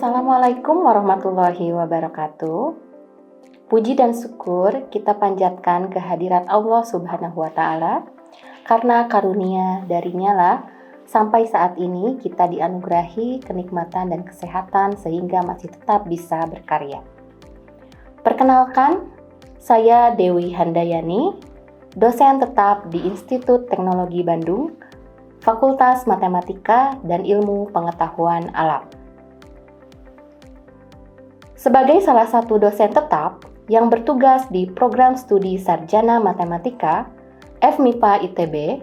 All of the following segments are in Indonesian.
Assalamualaikum warahmatullahi wabarakatuh. Puji dan syukur kita panjatkan kehadirat Allah Subhanahu wa Ta'ala, karena karunia darinya lah sampai saat ini kita dianugerahi kenikmatan dan kesehatan sehingga masih tetap bisa berkarya. Perkenalkan, saya Dewi Handayani, dosen tetap di Institut Teknologi Bandung, Fakultas Matematika dan Ilmu Pengetahuan Alam. Sebagai salah satu dosen tetap yang bertugas di Program Studi Sarjana Matematika FMIPA ITB,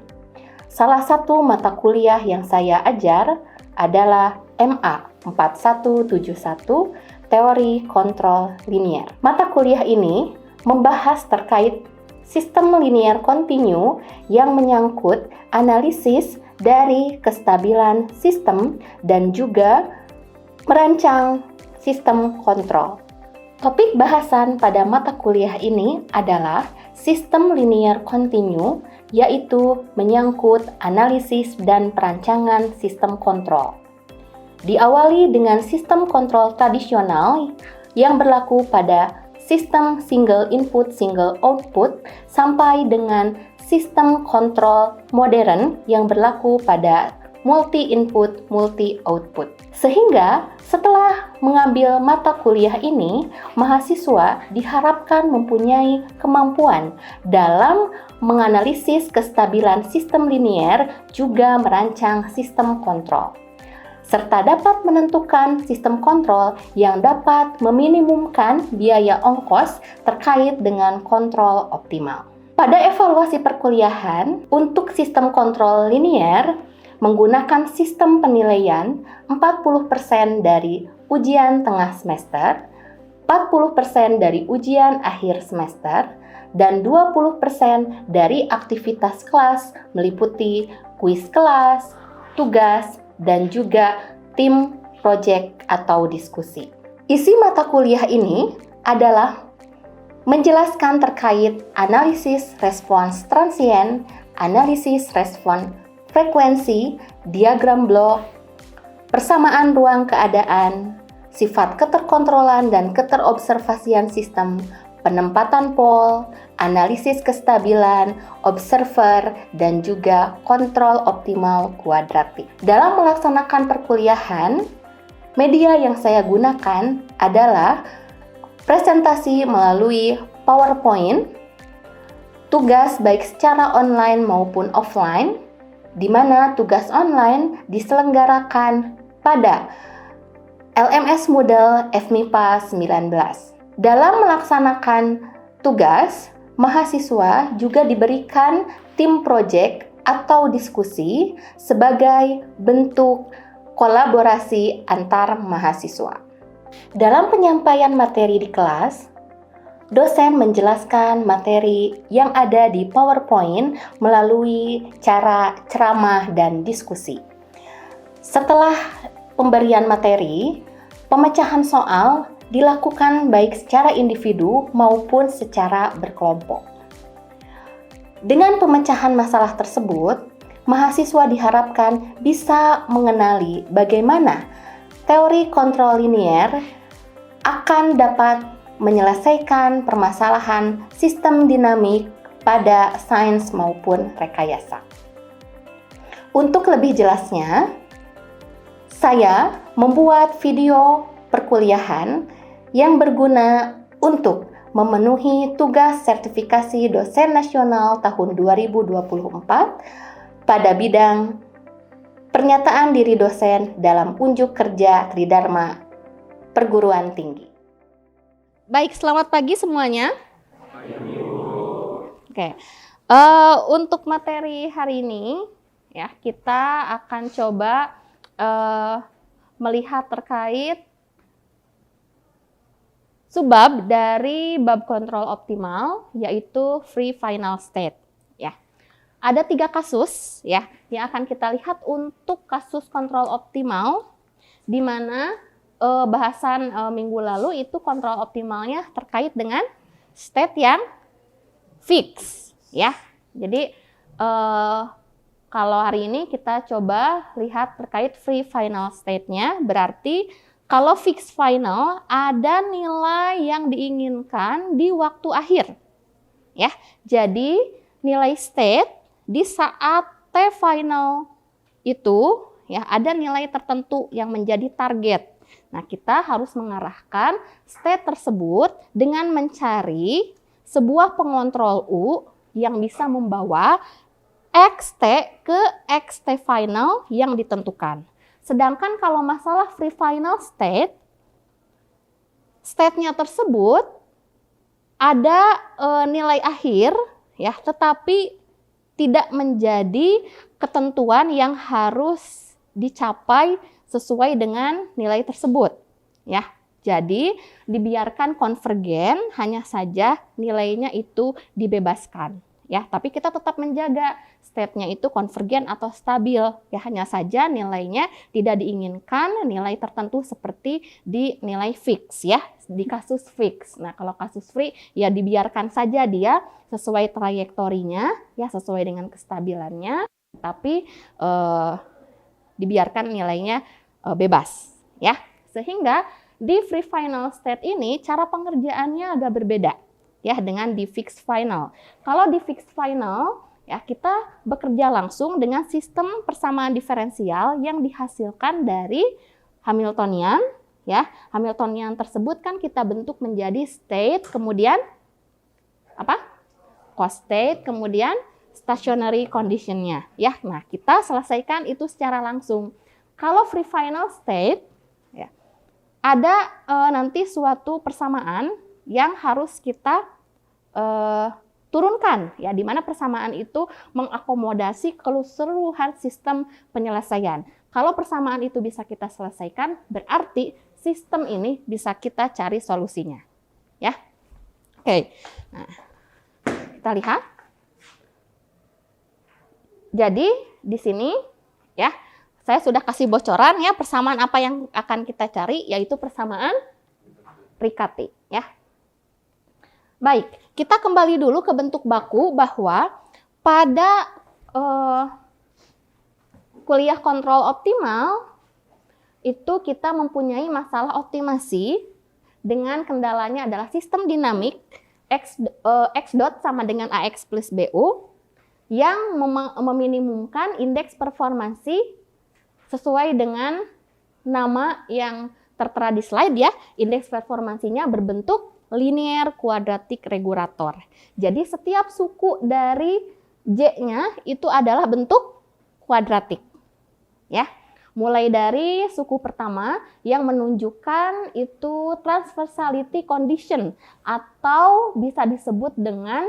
salah satu mata kuliah yang saya ajar adalah MA 4171 Teori Kontrol Linier. Mata kuliah ini membahas terkait sistem linier kontinu yang menyangkut analisis dari kestabilan sistem dan juga merancang sistem kontrol. Topik bahasan pada mata kuliah ini adalah sistem linier kontinu, yaitu menyangkut analisis dan perancangan sistem kontrol. Diawali dengan sistem kontrol tradisional yang berlaku pada sistem single input single output sampai dengan sistem kontrol modern yang berlaku pada multi input multi output. Sehingga setelah mengambil mata kuliah ini, mahasiswa diharapkan mempunyai kemampuan dalam menganalisis kestabilan sistem linier, juga merancang sistem kontrol, serta dapat menentukan sistem kontrol yang dapat meminimumkan biaya ongkos terkait dengan kontrol optimal. Pada evaluasi perkuliahan, untuk sistem kontrol linier, menggunakan sistem penilaian 40% dari ujian tengah semester, 40% dari ujian akhir semester, dan 20% dari aktivitas kelas meliputi kuis kelas, tugas, dan juga tim proyek atau diskusi. Isi mata kuliah ini adalah menjelaskan terkait analisis respons transien, analisis respons frekuensi, diagram blok, persamaan ruang keadaan, sifat keterkontrolan dan keterobservasian sistem, penempatan pol, analisis kestabilan, observer, dan juga kontrol optimal kuadratik. Dalam melaksanakan perkuliahan, media yang saya gunakan adalah presentasi melalui PowerPoint, tugas baik secara online maupun offline, di mana tugas online diselenggarakan pada LMS Moodle FMIPA 19. Dalam melaksanakan tugas, mahasiswa juga diberikan tim proyek atau diskusi sebagai bentuk kolaborasi antar mahasiswa. Dalam penyampaian materi di kelas, dosen menjelaskan materi yang ada di PowerPoint melalui cara ceramah dan diskusi. Setelah pemberian materi, pemecahan soal dilakukan baik secara individu maupun secara berkelompok. Dengan pemecahan masalah tersebut, mahasiswa diharapkan bisa mengenali bagaimana teori kontrol linier akan dapat menyelesaikan permasalahan sistem dinamik pada sains maupun rekayasa. Untuk lebih jelasnya, saya membuat video perkuliahan yang berguna untuk memenuhi tugas sertifikasi dosen nasional tahun 2024 pada bidang pernyataan diri dosen dalam unjuk kerja Tridharma Perguruan Tinggi. Baik, selamat pagi semuanya. Oke, untuk materi hari ini, ya kita akan coba melihat terkait subbab dari bab kontrol optimal, yaitu free final state. Ya, ada 3 kasus, ya, yang akan kita lihat untuk kasus kontrol optimal, di mana bahasan minggu lalu itu kontrol optimalnya terkait dengan state yang fix, ya. Jadi kalau hari ini kita coba lihat terkait free final state-nya, berarti Kalau fixed final ada nilai yang diinginkan di waktu akhir. Ya. Jadi nilai state di saat T final itu ya ada nilai tertentu yang menjadi target. Nah, kita harus mengarahkan state tersebut dengan mencari sebuah pengontrol U yang bisa membawa XT ke XT final yang ditentukan. Sedangkan kalau masalah free final state, state-nya tersebut ada nilai akhir ya, tetapi tidak menjadi ketentuan yang harus dicapai sesuai dengan nilai tersebut ya. Jadi dibiarkan konvergen, hanya saja nilainya itu dibebaskan ya, tapi kita tetap menjaga state-nya itu konvergen atau stabil ya, hanya saja nilainya tidak diinginkan nilai tertentu seperti di nilai fix ya, di kasus fix. Nah, kalau kasus free ya dibiarkan saja dia sesuai trajektorinya ya, sesuai dengan kestabilannya, tapi dibiarkan nilainya bebas ya. Sehingga di free final state ini cara pengerjaannya agak berbeda ya dengan di fixed final. Kalau di fixed final ya kita bekerja langsung dengan sistem persamaan diferensial yang dihasilkan dari Hamiltonian ya. Hamiltonian tersebut kan kita bentuk menjadi state, kemudian apa? Co-state, kemudian stationary condition-nya ya. Nah, kita selesaikan itu secara langsung. Kalau free final state ya, ada nanti suatu persamaan yang harus kita turunkan ya, di mana persamaan itu mengakomodasi keseluruhan sistem penyelesaian. Kalau persamaan itu bisa kita selesaikan, berarti sistem ini bisa kita cari solusinya ya. Oke. Nah, kita lihat. Jadi di sini ya saya sudah kasih bocoran ya persamaan apa yang akan kita cari, yaitu persamaan Riccati ya. Baik, kita kembali dulu ke bentuk baku bahwa pada kuliah kontrol optimal itu kita mempunyai masalah optimasi dengan kendalanya adalah sistem dinamik X dot sama dengan AX plus BU yang meminimumkan indeks performansi sesuai dengan nama yang tertera di slide ya. Indeks performansinya berbentuk linear quadratic regulator. Jadi setiap suku dari J-nya itu adalah bentuk kuadratik. Ya. Mulai dari suku pertama yang menunjukkan itu transversality condition atau bisa disebut dengan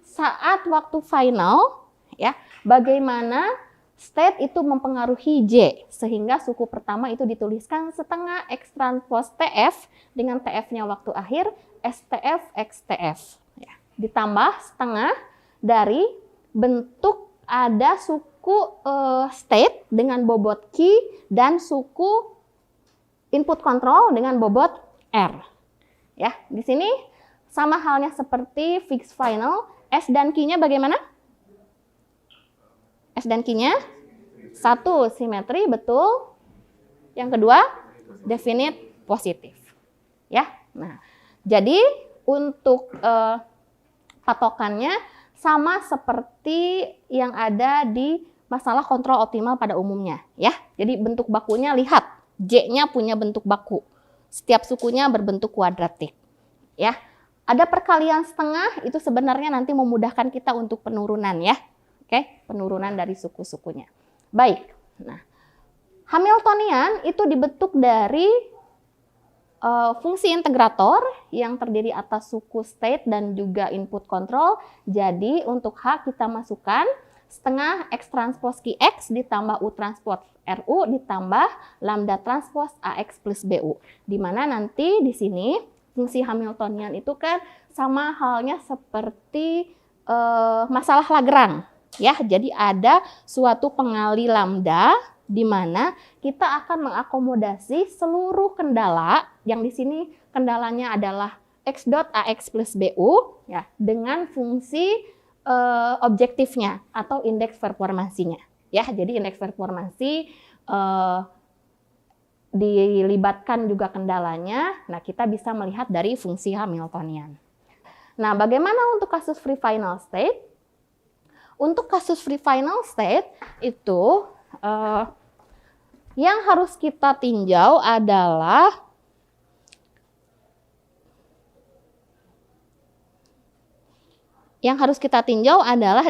saat waktu final ya, bagaimana state itu mempengaruhi J, sehingga suku pertama itu dituliskan setengah X transpose TF dengan TF-nya waktu akhir STF XTF ya. Ditambah setengah dari bentuk ada suku state dengan bobot Q dan suku input control dengan bobot R ya. Di sini sama halnya seperti fixed final, S dan Q-nya bagaimana? S dan Q-nya satu, simetri, betul. Yang kedua, definite positif. Ya. Nah, jadi untuk patokannya sama seperti yang ada di masalah kontrol optimal pada umumnya, ya. Jadi bentuk bakunya lihat, J-nya punya bentuk baku. Setiap sukunya berbentuk kuadratik. Ya. Ada perkalian setengah, itu sebenarnya nanti memudahkan kita untuk penurunan ya. Oke, penurunan dari suku-sukunya. Baik, nah Hamiltonian itu dibentuk dari fungsi integrator yang terdiri atas suku state dan juga input control. Jadi untuk H kita masukkan setengah X transpose QX ditambah U transpose RU ditambah lambda transpose AX plus BU. Di mana nanti di sini fungsi Hamiltonian itu kan sama halnya seperti masalah Lagrange. Ya, jadi ada suatu pengali lambda di mana kita akan mengakomodasi seluruh kendala yang di sini kendalanya adalah X dot AX plus BU ya dengan fungsi objektifnya atau indeks performansinya. Ya, jadi indeks performansi dilibatkan juga kendalanya, nah kita bisa melihat dari fungsi Hamiltonian. Nah, bagaimana untuk kasus free final state? Untuk kasus free final state itu yang harus kita tinjau adalah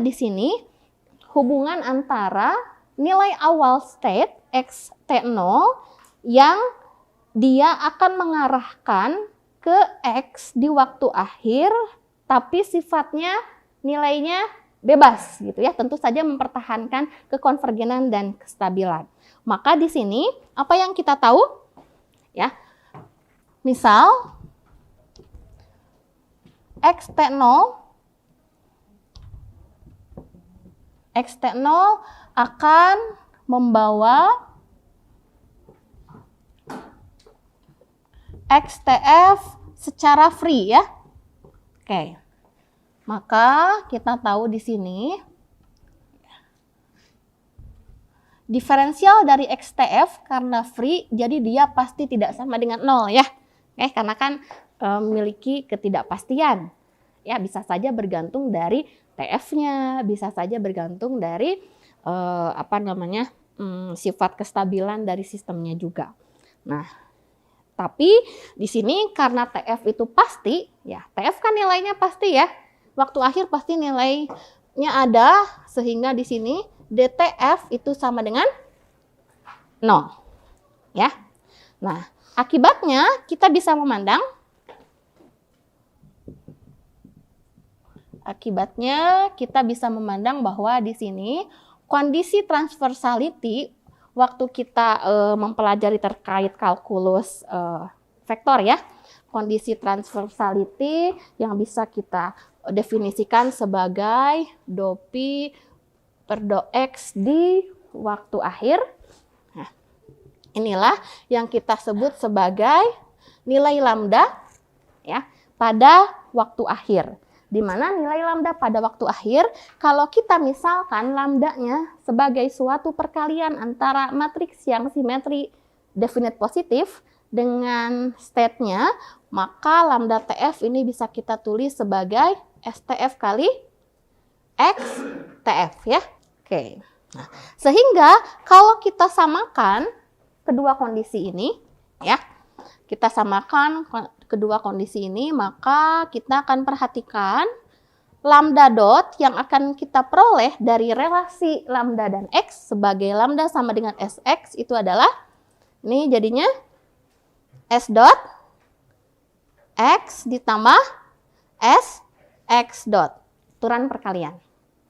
di sini hubungan antara nilai awal state x t0 yang dia akan mengarahkan ke x di waktu akhir, tapi sifatnya nilainya bebas gitu ya, tentu saja mempertahankan kekonvergenan dan kestabilan. Maka di sini apa yang kita tahu ya? Misal xt0 akan membawa XTF secara free ya. Oke. Maka kita tahu di sini diferensial dari XTF karena free, jadi dia pasti tidak sama dengan 0 ya. Oke, karena kan memiliki ketidakpastian. Ya, bisa saja bergantung dari TF-nya, bisa saja bergantung dari sifat kestabilan dari sistemnya juga. Nah, tapi di sini karena TF itu pasti, ya TF kan nilainya pasti ya. Waktu akhir pasti nilainya ada, sehingga di sini DTF itu sama dengan 0. Ya. Nah, akibatnya kita bisa memandang bahwa di sini kondisi transversality waktu kita mempelajari terkait kalkulus vektor ya, kondisi transversality yang bisa kita definisikan sebagai dou pi per dou x di waktu akhir. Nah, inilah yang kita sebut sebagai nilai lambda ya pada waktu akhir. Di mana nilai lambda pada waktu akhir, kalau kita misalkan lambdanya sebagai suatu perkalian antara matriks yang simetri definite positif dengan state-nya, maka lambda TF ini bisa kita tulis sebagai STF kali XTF ya. Oke. Nah, sehingga kalau kita samakan kedua kondisi ini ya, maka kita akan perhatikan lambda dot yang akan kita peroleh dari relasi lambda dan x sebagai lambda sama dengan Sx itu adalah, ini jadinya S dot x ditambah Sx dot, aturan perkalian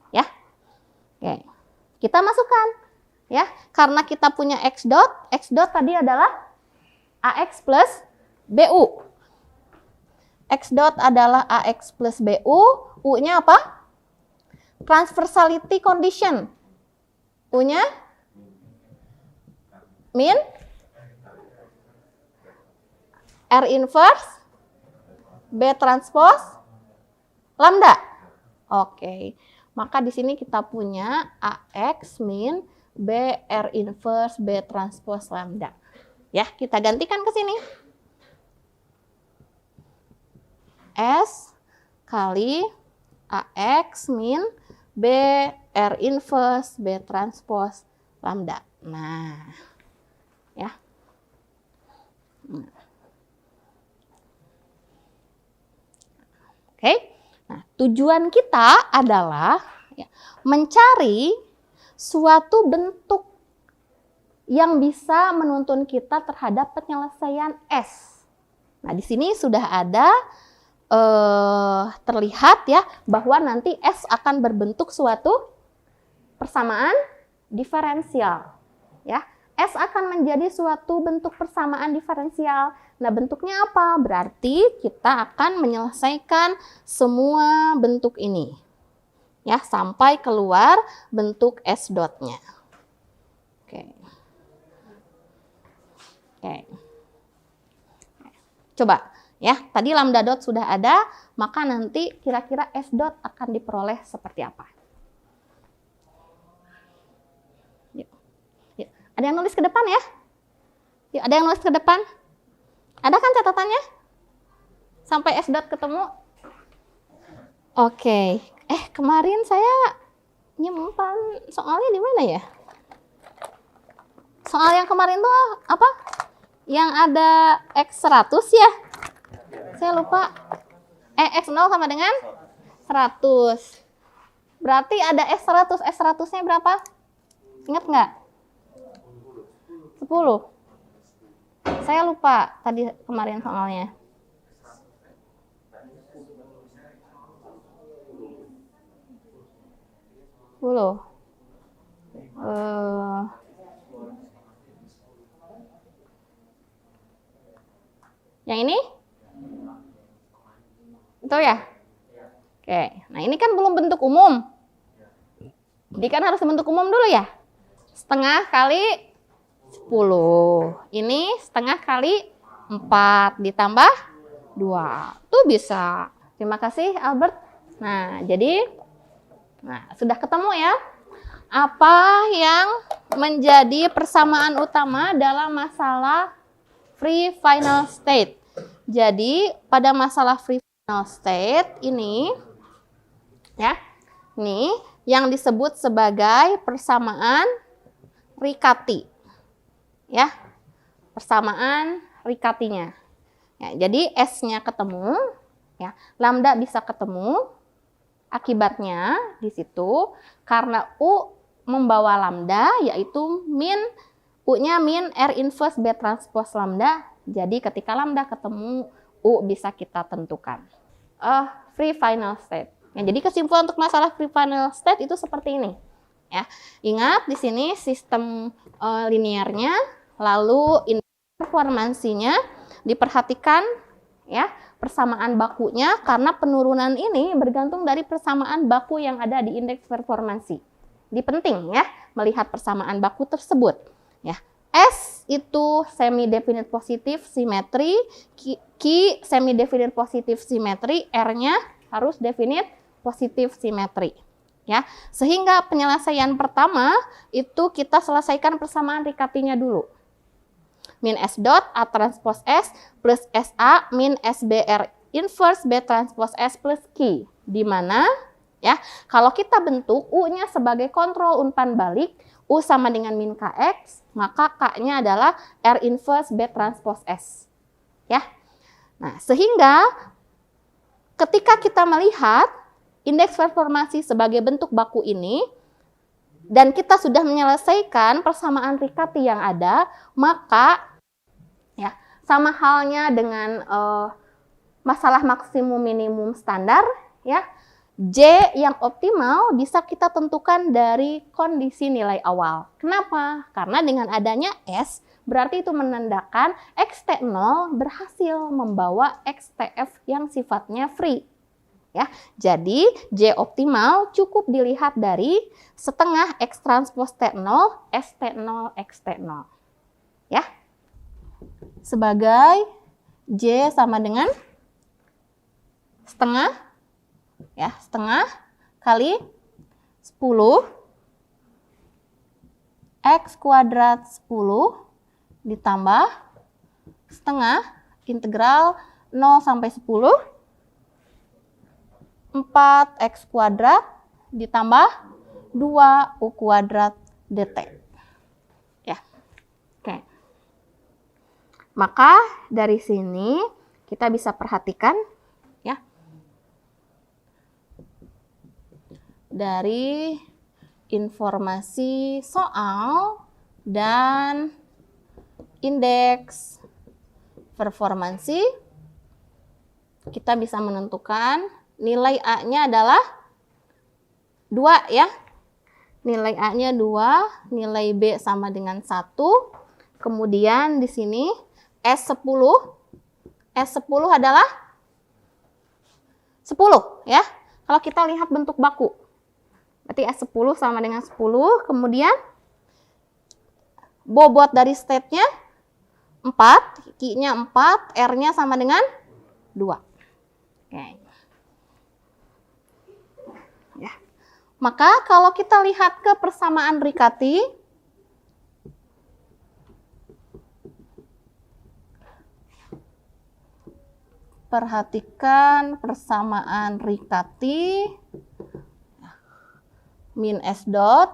ya. Oke. Kita masukkan ya, karena kita punya x dot tadi adalah Ax plus BU. X dot adalah Ax plus BU, U-nya apa? Transversality condition. U-nya min R inverse B transpose lambda. Oke. Maka di sini kita punya Ax min B R inverse B transpose lambda. Ya, kita gantikan ke sini. S kali Ax min B R inverse B transpose lambda. Nah, ya. Oke. Nah, tujuan kita adalah ya, mencari suatu bentuk yang bisa menuntun kita terhadap penyelesaian S. Nah, di sini sudah ada terlihat ya bahwa nanti S akan berbentuk suatu persamaan diferensial. Ya, S akan menjadi suatu bentuk persamaan diferensial. Nah, bentuknya apa? Berarti kita akan menyelesaikan semua bentuk ini. Ya, sampai keluar bentuk S dotnya. Oke. Oke. Coba ya, tadi lambda dot sudah ada, maka nanti kira-kira S dot akan diperoleh seperti apa? Yuk. Ada yang nulis ke depan ya? Yuk, ada yang nulis ke depan? Ada kan catatannya? Sampai S dot ketemu? Oke. Kemarin saya nyimpan soalnya di mana ya? Soal yang kemarin tuh apa? Yang ada X100 ya? Saya lupa. X0 sama dengan 100. Berarti ada S100. S100-nya berapa? Ingat nggak? 10. Saya lupa tadi kemarin soalnya. Yang ini? Itu ya? Oke, nah ini kan belum bentuk umum. Jadi kan harus bentuk umum dulu ya? Setengah kali 10. Ini setengah kali 4 ditambah 2. Tuh bisa. Terima kasih Albert. Nah, jadi sudah ketemu ya. Apa yang menjadi persamaan utama dalam masalah free final state? Jadi, pada masalah free final state ini ya, ini yang disebut sebagai persamaan Riccati. Ya, persamaan Riccatinya. Ya, jadi S-nya ketemu, ya, lambda bisa ketemu. Akibatnya di situ karena U membawa lambda, yaitu U-nya min R inverse B transpose lambda. Jadi ketika lambda ketemu, U bisa kita tentukan. Free final state. Ya, jadi kesimpulan untuk masalah free final state itu seperti ini. Ya, ingat di sini sistem linearnya, lalu indeks performansinya diperhatikan ya, persamaan bakunya karena penurunan ini bergantung dari persamaan baku yang ada di indeks performansi. Ini penting ya melihat persamaan baku tersebut. Ya, S itu semi definite positive simetri, Q semi definite positive simetri, R-nya harus definite positive simetri. Ya, sehingga penyelesaian pertama itu kita selesaikan persamaan Riccatinya dulu. Min S dot A transpose S plus SA min SBR inverse B transpose S plus Q. Di mana ya, kalau kita bentuk U-nya sebagai kontrol umpan balik, U sama dengan min KX, maka K-nya adalah R inverse B transpose S. Ya. Nah, sehingga ketika kita melihat indeks performansi sebagai bentuk baku ini, dan kita sudah menyelesaikan persamaan Riccati yang ada, maka ya, sama halnya dengan masalah maksimum minimum standar, ya, J yang optimal bisa kita tentukan dari kondisi nilai awal. Kenapa? Karena dengan adanya S, berarti itu menandakan XT0 berhasil membawa XTF yang sifatnya free. Ya, jadi J optimal cukup dilihat dari setengah X transpose T0, ST0, XT0. Ya, sebagai J sama dengan setengah, ya, setengah kali 10 X kuadrat 10 ditambah setengah integral 0 sampai 10 4x kuadrat ditambah 2u kuadrat dt. Ya. Oke. Maka dari sini kita bisa perhatikan ya. Dari informasi soal dan indeks performansi kita bisa menentukan nilai A-nya adalah 2 ya. Nilai A-nya 2, nilai B sama dengan 1. Kemudian di sini S10. S10 adalah 10 ya. Kalau kita lihat bentuk baku. Berarti S10 sama dengan 10. Kemudian bobot dari state-nya 4, Q-nya 4, R-nya sama dengan 2. Oke. Maka kalau kita lihat ke persamaan Riccati, Perhatikan persamaan Riccati min S dot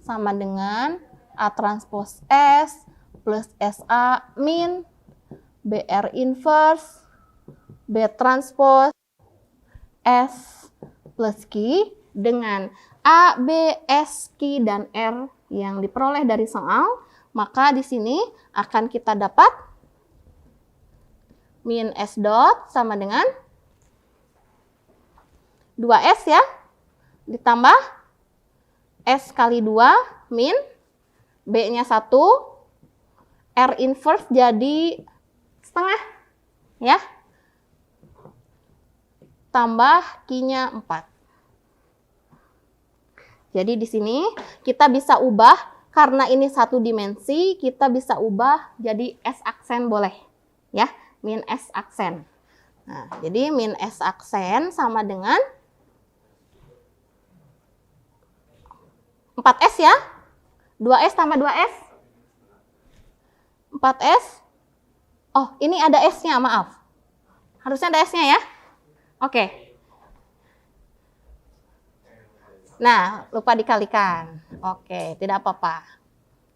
sama dengan A transpose S plus SA min BR inverse B transpose S plus Q dengan A, B, S, Q, dan R yang diperoleh dari soal, maka di sini akan kita dapat min S dot sama dengan 2S ya, ditambah S kali 2 min B-nya 1, R inverse jadi setengah ya, tambah Q-nya 4. Jadi di sini kita bisa ubah, karena ini satu dimensi, kita bisa ubah jadi S aksen boleh ya, min S aksen. Nah, jadi min S aksen sama dengan 4S ya, 2S tambah 2S, 4S. Oh, ini ada S-nya, maaf. Harusnya ada S-nya ya. Oke. Nah, lupa dikalikan. Oke, tidak apa-apa.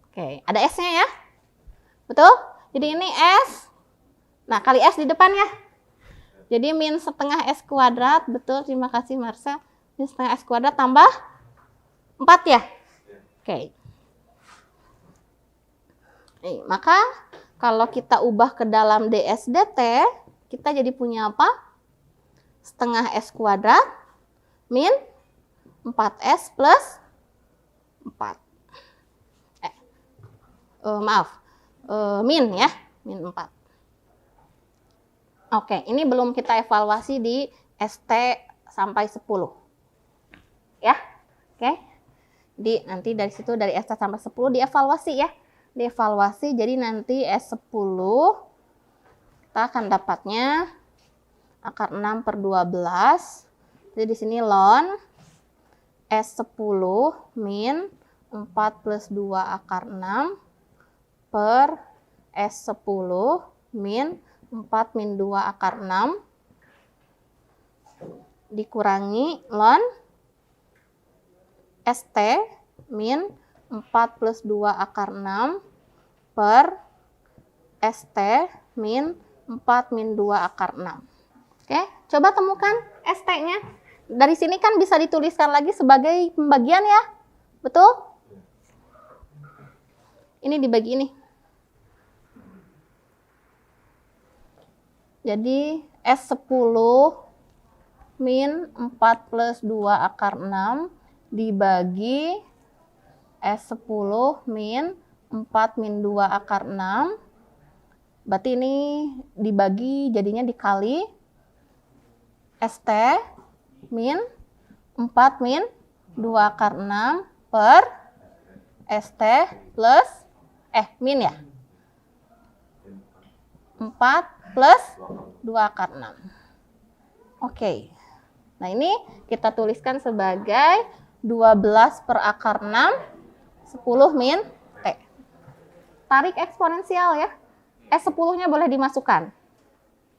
Oke, ada S-nya ya. Betul? Jadi ini S. Nah, kali S di depannya. Jadi min setengah S kuadrat. Betul, terima kasih Marsha. Min setengah S kuadrat tambah 4 ya? Oke. Nih, maka kalau kita ubah ke dalam ds dt, kita jadi punya apa? Setengah S kuadrat min 4S plus 4. Min ya, min 4. Oke, ini belum kita evaluasi di ST sampai 10. Ya, oke. Nanti dari situ, dari ST sampai 10 dievaluasi ya. Dievaluasi, jadi nanti S10 kita akan dapatnya akar 6 per 12. Jadi di sini ln S10 min 4 plus 2 akar 6 per S10 min 4 min 2 akar 6 dikurangi ln ST min 4 plus 2 akar 6 per ST min 4 min 2 akar 6. Oke, coba temukan ST-nya. Dari sini kan bisa dituliskan lagi sebagai pembagian ya. Betul? Ini dibagi ini. Jadi S10 min 4 plus 2 akar 6 dibagi S10 min 4 min 2 akar 6. Berarti ini dibagi jadinya dikali ST min 4 min 2 akar 6 per ST plus min ya. 4 plus 2 akar 6. Oke. Nah, ini kita tuliskan sebagai 12 per akar 6 10 min T. Tarik eksponensial ya. S10-nya boleh dimasukkan.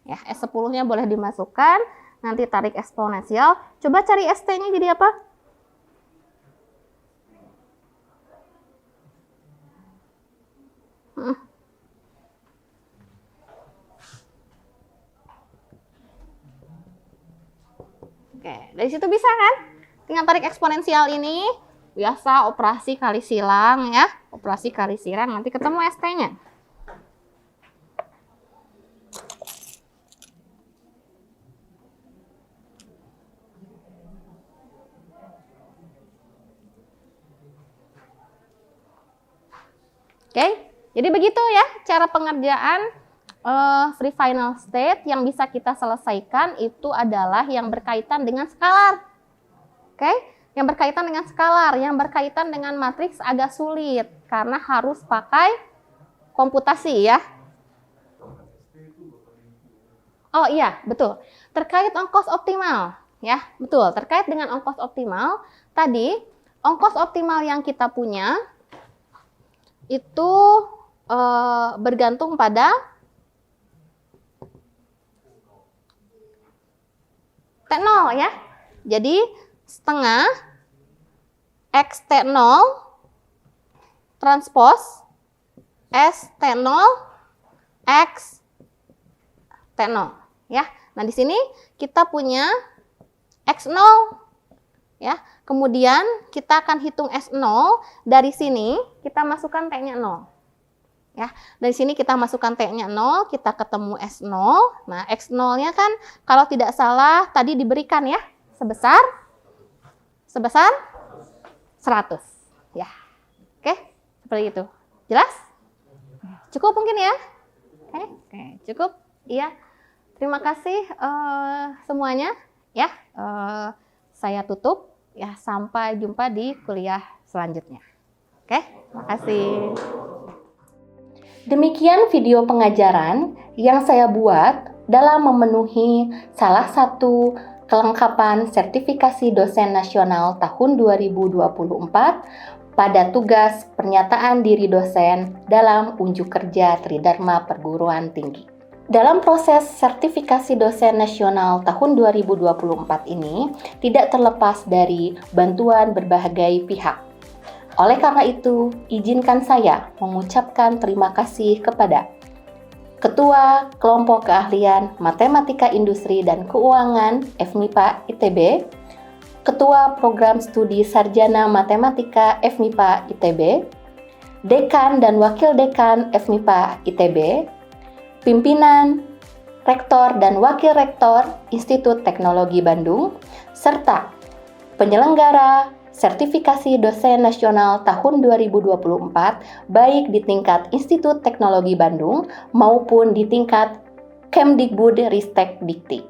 Ya, S10-nya boleh dimasukkan. Nanti tarik eksponensial. Coba cari ST-nya jadi apa? Oke, dari situ bisa kan? Tinggal tarik eksponensial ini. Biasa operasi kali silang ya. Operasi kali silang, nanti ketemu ST-nya. Oke, jadi begitu ya cara pengerjaan free final state. Yang bisa kita selesaikan itu adalah yang berkaitan dengan skalar. Oke, yang berkaitan dengan skalar, yang berkaitan dengan matriks agak sulit karena harus pakai komputasi ya. Oh iya, betul. Terkait ongkos optimal ya, betul. Terkait dengan ongkos optimal, tadi ongkos optimal yang kita punya itu bergantung pada T0 ya. Jadi setengah X T0 transpose S T0 X T0 ya. Nah, di sini kita punya X0 ya. Kemudian kita akan hitung S0, dari sini kita masukkan T-nya 0. Ya, dari sini kita masukkan T-nya 0, kita ketemu S0. Nah, X0-nya kan kalau tidak salah tadi diberikan ya, sebesar 100 ya. Oke, seperti itu. Jelas? Cukup mungkin ya? Oke, cukup. Iya. Terima kasih semuanya ya. Saya tutup ya, sampai jumpa di kuliah selanjutnya. Oke, makasih. Demikian video pengajaran yang saya buat dalam memenuhi salah satu kelengkapan sertifikasi dosen nasional tahun 2024 pada tugas pernyataan diri dosen dalam unjuk kerja Tridharma Perguruan Tinggi. Dalam proses sertifikasi dosen nasional tahun 2024 ini tidak terlepas dari bantuan berbagai pihak. Oleh karena itu, izinkan saya mengucapkan terima kasih kepada Ketua Kelompok Keahlian Matematika Industri dan Keuangan FMIPA ITB, Ketua Program Studi Sarjana Matematika FMIPA ITB, Dekan dan Wakil Dekan FMIPA ITB, pimpinan, rektor dan wakil rektor Institut Teknologi Bandung, serta penyelenggara sertifikasi dosen nasional tahun 2024 baik di tingkat Institut Teknologi Bandung maupun di tingkat Kemdikbud Ristek Dikti.